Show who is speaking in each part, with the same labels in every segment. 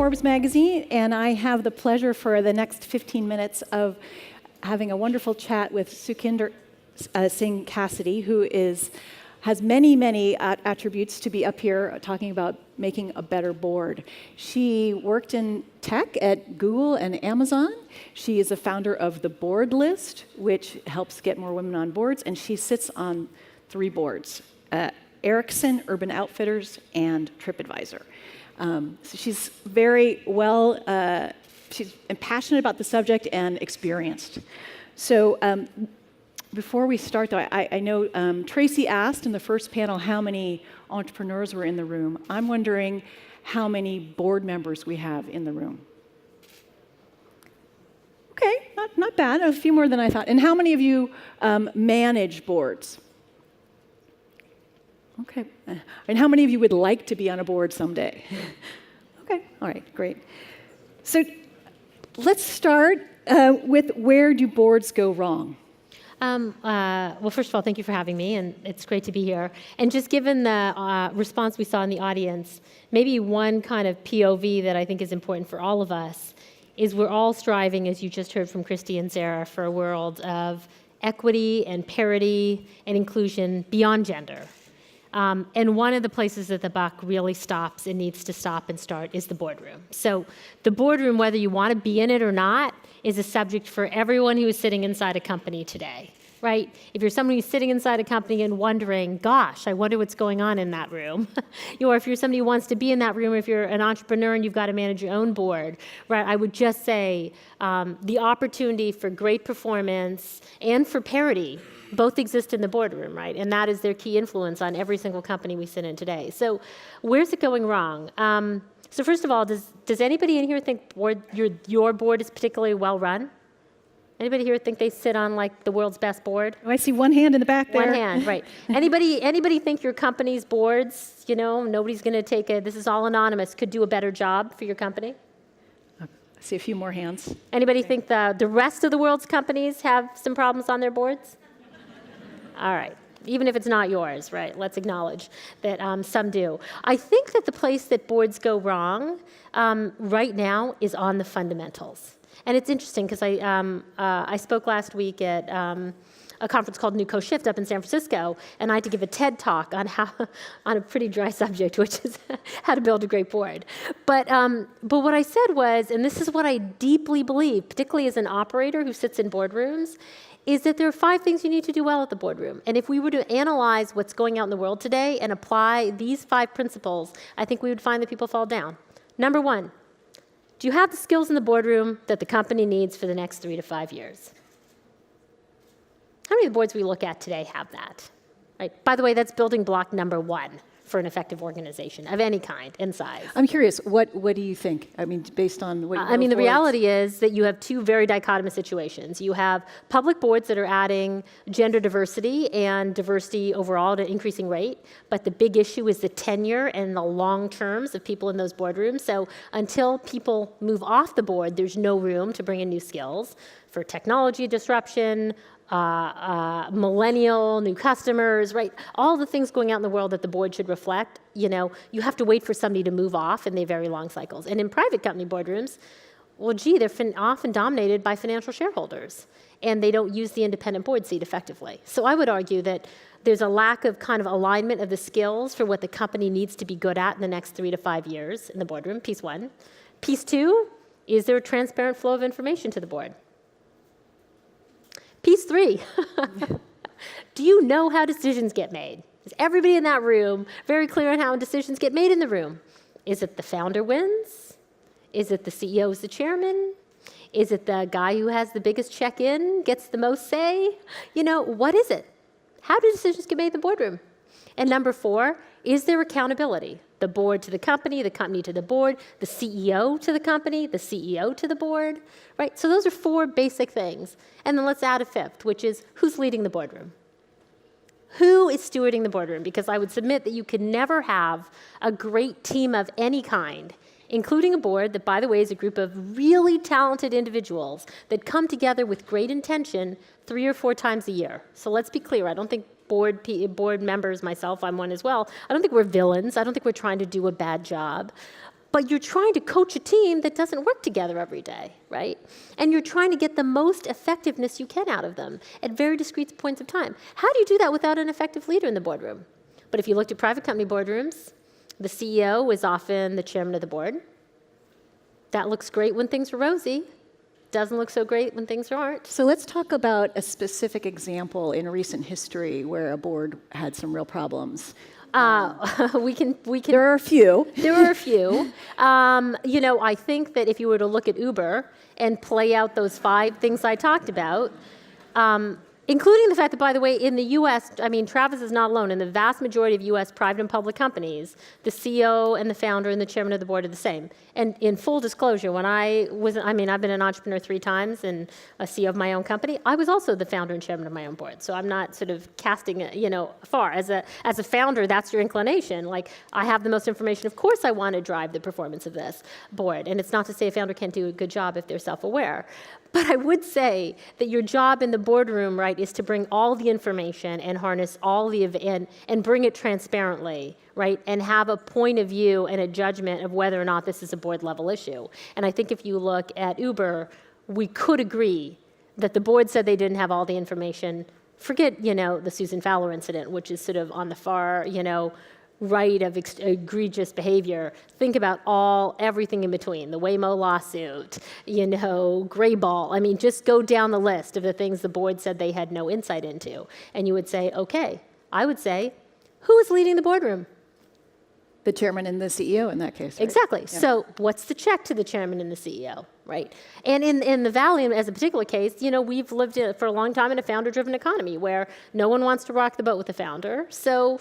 Speaker 1: Forbes magazine, and I have the pleasure for the next 15 minutes of having a wonderful chat with Sukhinder Singh Cassidy, who has many attributes to be up here talking about making a better board. She worked in tech at Google and Amazon. She is a founder of the BoardList, which helps get more women on boards, and she sits on 3 boards, Ericsson, Urban Outfitters, and TripAdvisor. So she's very she's passionate about the subject and experienced. So before we start, though, I know Tracy asked in the first panel how many entrepreneurs were in the room. I'm wondering how many board members we have in the room. Okay, not bad, a few more than I thought. And how many of you manage boards? Okay, and how many of you would like to be on a board someday? Okay, all right, great. So let's start with where do boards go wrong?
Speaker 2: Well, first of all, thank you for having me, and it's great to be here. And just given the response we saw in the audience, maybe one kind of POV that I think is important for all of us is we're all striving, as you just heard from Christy and Sarah, for a world of equity and parity and inclusion beyond gender. And one of the places that the buck really stops and needs to stop and start is the boardroom. So the boardroom, whether you want to be in it or not, is a subject for everyone who is sitting inside a company today, right? If you're somebody who's sitting inside a company and wondering, gosh, I wonder what's going on in that room, or if you're somebody who wants to be in that room, if you're an entrepreneur and you've got to manage your own board, right? I would just say the opportunity for great performance and for parity both exist in the boardroom, right? And that is their key influence on every single company we sit in today. So where's it going wrong? So first of all, does anybody in here think your board is particularly well run? Anybody here think they sit on like the world's best board?
Speaker 1: Oh, I see one hand in the back there.
Speaker 2: One hand, right. Anybody think your company's boards, nobody's going to take this is all anonymous, could do a better job for your company?
Speaker 1: I see a few more hands.
Speaker 2: Anybody think the rest of the world's companies have some problems on their boards? All right. Even if it's not yours, right? Let's acknowledge that some do. I think that the place that boards go wrong right now is on the fundamentals. And it's interesting because I spoke last week at a conference called New Co-Shift up in San Francisco, and I had to give a TED talk on a pretty dry subject, which is how to build a great board. But what I said was, and this is what I deeply believe, particularly as an operator who sits in boardrooms, is that there are 5 things you need to do well at the boardroom. And if we were to analyze what's going out in the world today and apply these 5 principles, I think we would find that people fall down. Number 1, do you have the skills in the boardroom that the company needs for the next 3 to 5 years? How many of the boards we look at today have that? Right? By the way, that's building block number 1 for an effective organization of any kind and size.
Speaker 1: I'm curious, what do you think? I mean, based on what
Speaker 2: I mean, the reality is that you have 2 very dichotomous situations. You have public boards that are adding gender diversity and diversity overall at an increasing rate, but the big issue is the tenure and the long terms of people in those boardrooms. So until people move off the board, there's no room to bring in new skills for technology disruption, millennial, new customers, right? All the things going out in the world that the board should reflect, you have to wait for somebody to move off, and they have very long cycles. And in private company boardrooms, well, they're often dominated by financial shareholders, and they don't use the independent board seat effectively. So I would argue that there's a lack of kind of alignment of the skills for what the company needs to be good at in the next 3 to 5 years in the boardroom, piece 1. Piece 2, is there a transparent flow of information to the board? Piece 3, do you know how decisions get made? Is everybody in that room very clear on how decisions get made in the room? Is it the founder wins? Is it the CEO is the chairman? Is it the guy who has the biggest check-in gets the most say? What is it? How do decisions get made in the boardroom? And number 4, is there accountability? The board to the company to the board, the CEO to the company, the CEO to the board, right? So those are 4 basic things. And then let's add a 5th, which is who's leading the boardroom? Who is stewarding the boardroom? Because I would submit that you can never have a great team of any kind, including a board that, by the way, is a group of really talented individuals that come together with great intention 3 or 4 times a year. So let's be clear. I don't think board members, myself, I'm one as well, I don't think we're villains. I don't think we're trying to do a bad job. but you're trying to coach a team that doesn't work together every day, right? And you're trying to get the most effectiveness you can out of them at very discrete points of time. How do you do that without an effective leader in the boardroom? But if you looked at private company boardrooms, the CEO is often the chairman of the board. That looks great when things are rosy. Doesn't look so great when things aren't.
Speaker 1: So let's talk about a specific example in recent history where a board had some real problems.
Speaker 2: We can.
Speaker 1: There are a few.
Speaker 2: There are a few. I think that if you were to look at Uber and play out those 5 things I talked about, including the fact that, by the way, in the U.S., Travis is not alone. In the vast majority of U.S. private and public companies, the CEO and the founder and the chairman of the board are the same. And in full disclosure, when I've been an entrepreneur 3 times and a CEO of my own company, I was also the founder and chairman of my own board. So I'm not sort of casting it, far. As a founder, that's your inclination. Like, I have the most information. Of course I want to drive the performance of this board. And it's not to say a founder can't do a good job if they're self-aware. But I would say that your job in the boardroom, right, is to bring all the information and harness all the and bring it transparently, right, and have a point of view and a judgment of whether or not this is a board level issue. And I think if you look at Uber, we could agree that the board said they didn't have all the information. Forget, the Susan Fowler incident, which is sort of on the far, right of egregious behavior. Think about everything in between, the Waymo lawsuit, Grayball. Just go down the list of the things the board said they had no insight into. And you would say, okay, I would say, who is leading the boardroom?
Speaker 1: The chairman and the CEO in that case, right?
Speaker 2: Exactly.
Speaker 1: Yeah.
Speaker 2: So what's the check to the chairman and the CEO, right? And in the Valley, as a particular case, we've lived for a long time in a founder-driven economy where no one wants to rock the boat with the founder. So,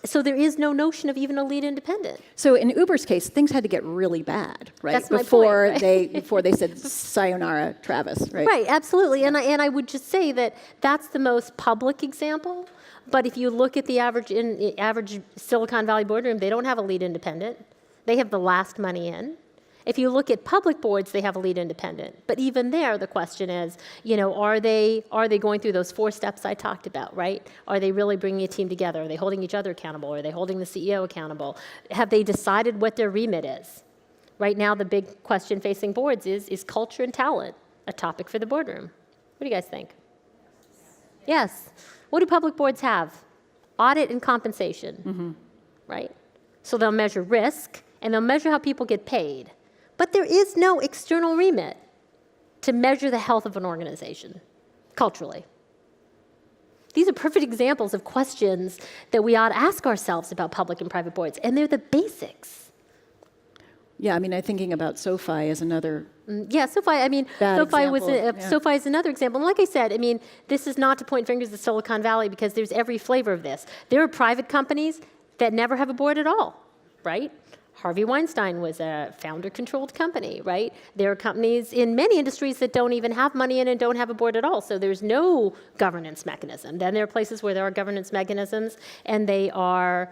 Speaker 2: so there is no notion of even a lead independent.
Speaker 1: So in Uber's case, things had to get really bad, right?
Speaker 2: That's my point, right?
Speaker 1: Before they said sayonara, Travis, right?
Speaker 2: Right, absolutely. And I would just say that that's the most public example. But if you look at the average Silicon Valley boardroom, they don't have a lead independent. They have the last money in. If you look at public boards, they have a lead independent. But even there, the question is, are they going through those 4 steps I talked about, right? Are they really bringing a team together? Are they holding each other accountable? Are they holding the CEO accountable? Have they decided what their remit is? Right now, the big question facing boards is culture and talent a topic for the boardroom? What do you guys think? Yes. What do public boards have? Audit and compensation, right? So they'll measure risk, and they'll measure how people get paid. But there is no external remit to measure the health of an organization culturally. These are perfect examples of questions that we ought to ask ourselves about public and private boards, and they're the basics.
Speaker 1: Yeah, I'm thinking about SoFi as another.
Speaker 2: Yeah, SoFi.
Speaker 1: Bad
Speaker 2: SoFi is another example. And like I said, this is not to point fingers at Silicon Valley because there's every flavor of this. There are private companies that never have a board at all, right? Harvey Weinstein was a founder-controlled company, right? There are companies in many industries that don't even have money in and don't have a board at all, so there's no governance mechanism. Then there are places where there are governance mechanisms, and they are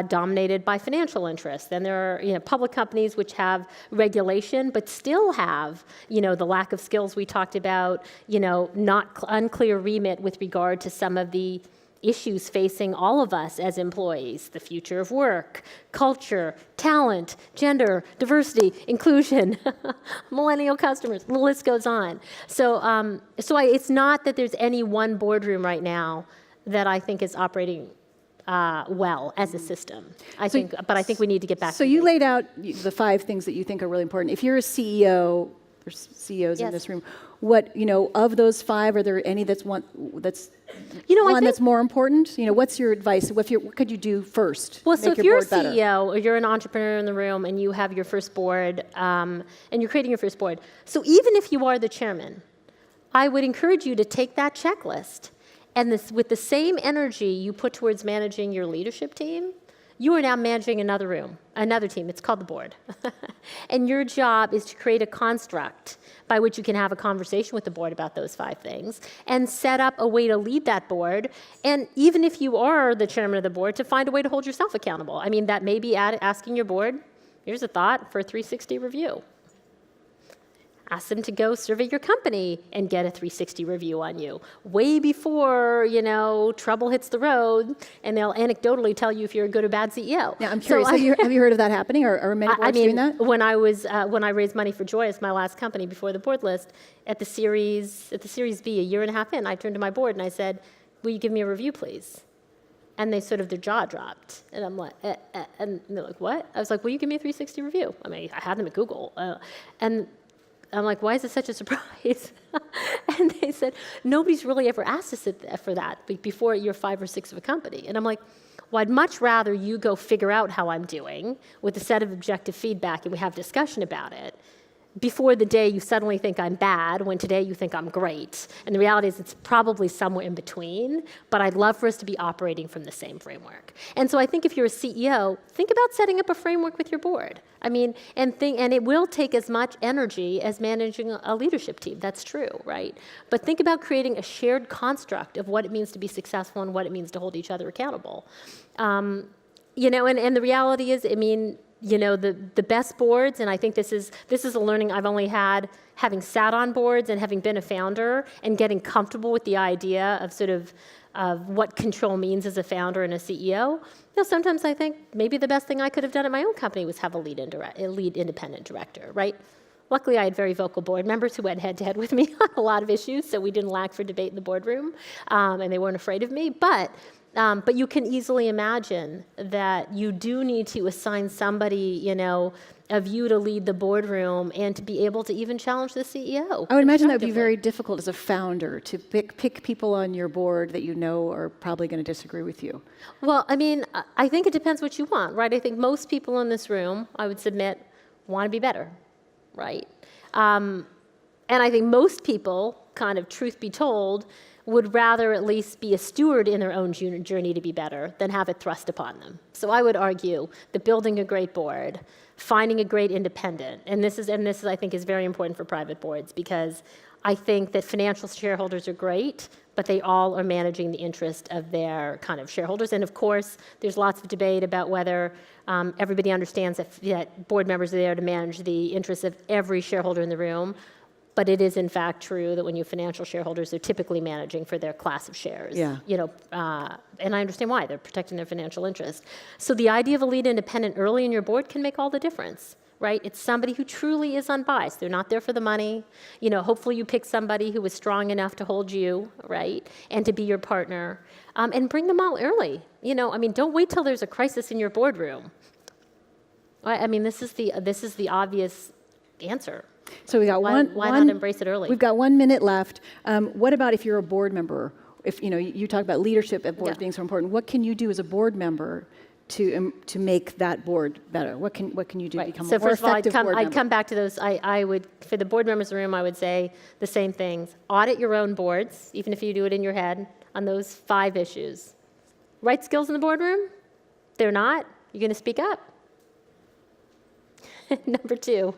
Speaker 2: dominated by financial interests. Then there are public companies which have regulation but still have the lack of skills we talked about, unclear remit with regard to some of the issues facing all of us as employees: the future of work, culture, talent, gender, diversity, inclusion, millennial customers, the list goes on. So, it's not that there's any one boardroom right now that I think is operating well as a system. I think we need to get back.
Speaker 1: So you laid out the 5 things that you think are really important. If you're a CEO, there's CEOs in this room. What of those 5, are there any that's that's more important? What's your advice? What could you do first?
Speaker 2: Well, so if you're a
Speaker 1: better?
Speaker 2: CEO or you're an entrepreneur in the room and you have your first board and you're creating your first board, so even if you are the chairman, I would encourage you to take that checklist and with the same energy you put towards managing your leadership team, you are now managing another team. It's called the board. And your job is to create a construct by which you can have a conversation with the board about those 5 things and set up a way to lead that board. And even if you are the chairman of the board, to find a way to hold yourself accountable. That may be asking your board, here's a thought for a 360 review. Ask them to go survey your company and get a 360 review on you, way before, trouble hits the road, and they'll anecdotally tell you if you're a good or bad CEO.
Speaker 1: Now, I'm curious, have you heard of that happening, or many boards doing that?
Speaker 2: When I raised money for Joyous, my last company before the BoardList, at the Series B, a year and a half in, I turned to my board and I said, will you give me a review, please? And they their jaw dropped. And I'm like, and they're like, what? I was like, will you give me a 360 review? I mean, I had them at Google. And I'm like, why is this such a surprise? And they said, nobody's really ever asked us for that before year 5 or 6 of a company. And I'm like, well, I'd much rather you go figure out how I'm doing with a set of objective feedback and we have discussion about it, before the day you suddenly think I'm bad, when today you think I'm great. And the reality is it's probably somewhere in between, but I'd love for us to be operating from the same framework. And so I think if you're a CEO, think about setting up a framework with your board. I mean, and it will take as much energy as managing a leadership team. That's true, right? But think about creating a shared construct of what it means to be successful and what it means to hold each other accountable. And the reality is, the best boards, and I think this is a learning I've only had having sat on boards and having been a founder and getting comfortable with the idea of what control means as a founder and a CEO. Sometimes I think maybe the best thing I could have done at my own company was have a lead independent director, right? Luckily, I had very vocal board members who went head-to-head with me on a lot of issues, so we didn't lack for debate in the boardroom, and they weren't afraid of me. But you can easily imagine that you do need to assign somebody, of you to lead the boardroom and to be able to even challenge the CEO.
Speaker 1: I would imagine that would be very difficult as a founder to pick people on your board that you know are probably going to disagree with you.
Speaker 2: Well, I think it depends what you want, right? I think most people in this room, I would submit, want to be better, right? And I think most people, kind of truth be told, would rather at least be a steward in their own journey to be better than have it thrust upon them. So I would argue that building a great board, finding a great independent, and this is I think is very important for private boards, because I think that financial shareholders are great, but they all are managing the interest of their kind of shareholders. And of course, there's lots of debate about whether everybody understands that board members are there to manage the interests of every shareholder in the room. But it is, in fact, true that when you have financial shareholders, they're typically managing for their class of shares.
Speaker 1: Yeah.
Speaker 2: And I understand why. They're protecting their financial interest. So the idea of a lead independent early in your board can make all the difference, right? It's somebody who truly is unbiased. They're not there for the money. Hopefully you pick somebody who is strong enough to hold you, right, and to be your partner. And bring them all early. Don't wait till there's a crisis in your boardroom. This is the obvious answer.
Speaker 1: So we got
Speaker 2: why not embrace it early?
Speaker 1: We've got 1 minute left. What about if you're a board member? If you talk about leadership at boards being so important, what can you do as a board member to make that board better? What can you do to become a more effective board member?
Speaker 2: I'd come back to those. I would, for the board members in the room, I would say the same things. Audit your own boards, even if you do it in your head, on those 5 issues. Right skills in the boardroom? They're not. You're going to speak up. Number 2,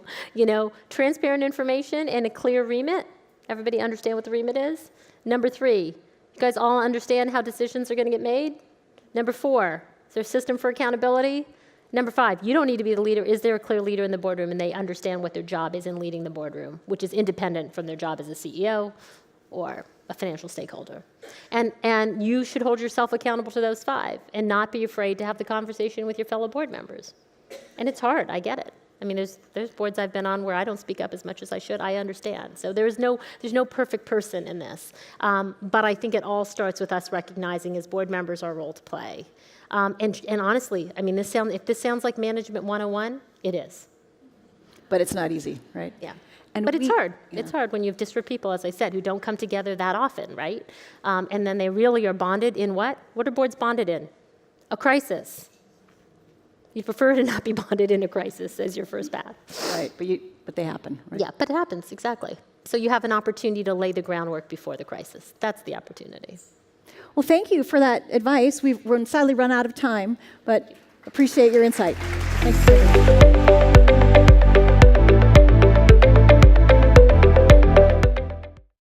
Speaker 2: transparent information and a clear remit. Everybody understand what the remit is? Number 3, you guys all understand how decisions are going to get made? Number 4, is there a system for accountability? Number 5, you don't need to be the leader. Is there a clear leader in the boardroom and they understand what their job is in leading the boardroom, which is independent from their job as a CEO or a financial stakeholder? And you should hold yourself accountable to those 5 and not be afraid to have the conversation with your fellow board members. And it's hard, I get it. There's boards I've been on where I don't speak up as much as I should. I understand. So there's no perfect person in this. But I think it all starts with us recognizing as board members our role to play. And honestly, if this sounds like management 101, it is.
Speaker 1: But it's not easy, right?
Speaker 2: Yeah. But it's hard. Yeah. It's hard when you have disparate people, as I said, who don't come together that often, right? And then they really are bonded in what? What are boards bonded in? A crisis. You prefer to not be bonded in a crisis as your first path.
Speaker 1: Right, but they happen, right?
Speaker 2: Yeah, but it happens, exactly. So you have an opportunity to lay the groundwork before the crisis. That's the opportunity.
Speaker 1: Well, thank you for that advice. We've sadly run out of time, but appreciate your insight. Thanks.